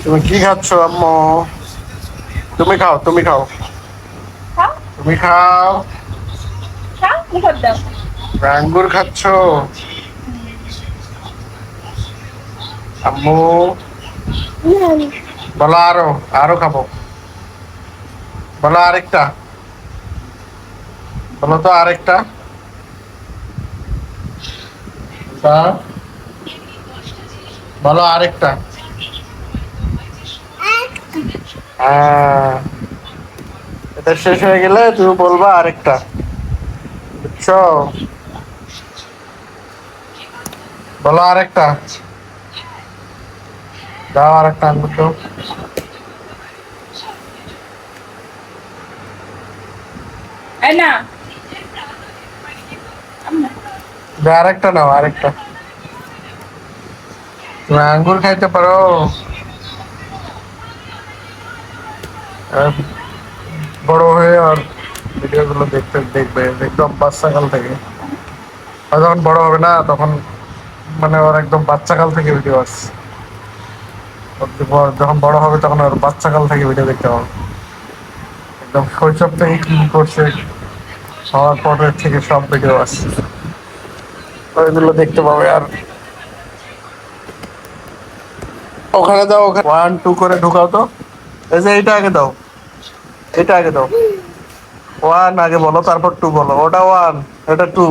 তুমি কি খাচ্ছ আম্মু? তুমি খাও, তুমি খাও, খাও তুমি খাও। খাও মুখত দাও। আঙ্গুর খাচ্ছ আম্মু? বলো আরো, আরো খাবো। বলো আরেকটা, বলো তো আরেকটা। তা বলো আরেকটা। হ্যাঁ, এটা শেষ হয়ে গেলে তুমি বলবা আরেকটা, বুঝছো? বলো আরেকটা, দাও আরেকটা আঙ্গুর তো। এই না আরেকটা নাও, আরেকটা। তুমি আঙ্গুর খাইতে পারো? আহ, বড় হয়ে আর ভিডিও গুলো দেখতে দেখবে একদম বাচ্চাকাল থেকে। আর যখন বড় হবে না তখন মানে ওর একদম বাচ্চাকাল থেকে ভিডিও আসছে। যখন বড় হবে তখন ওর বাচ্চাকাল থেকে ভিডিও দেখতে হবে। একদম শৈশব থেকে কি করছে হওয়ার পরের থেকে সব ভিডিও আসছে, ওইগুলো দেখতে পাবে। আর ওখানে দাও, ওখানে 1 2 করে ঢুকাও তো। এই যে এইটা আগে দাও, এটা আগে দাও। 1 আগে বলো, তারপর 2 বলো। ওটা 1, এটা 2,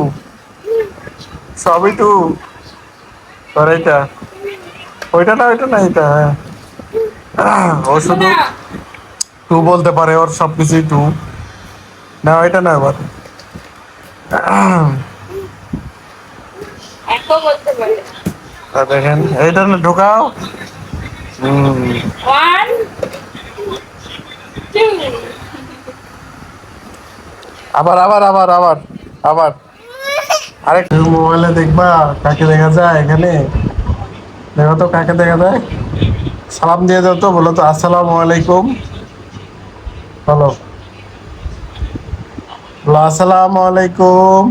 সবই 2। আর এইটা, ওইটা না, ওইটা না, এটা। হ্যাঁ, ও শুধু না 2 বলতে পারে, ওর সবকিছুই 2। না ওইটা না, এবার একও বলতে পারে। দেখেন এইটা না, ঢুকাও। হম। 1 2 আবার আবার আবার আবার আবার আরেকটা মোবাইলে দেখবা কাকে দেখা যায় এখানে। দেখো তো কাকে দেখা যায়। সালাম দিয়ে দাও তো, বলো তো আসসালামু আলাইকুম। বলো, বলো আসসালামু আলাইকুম।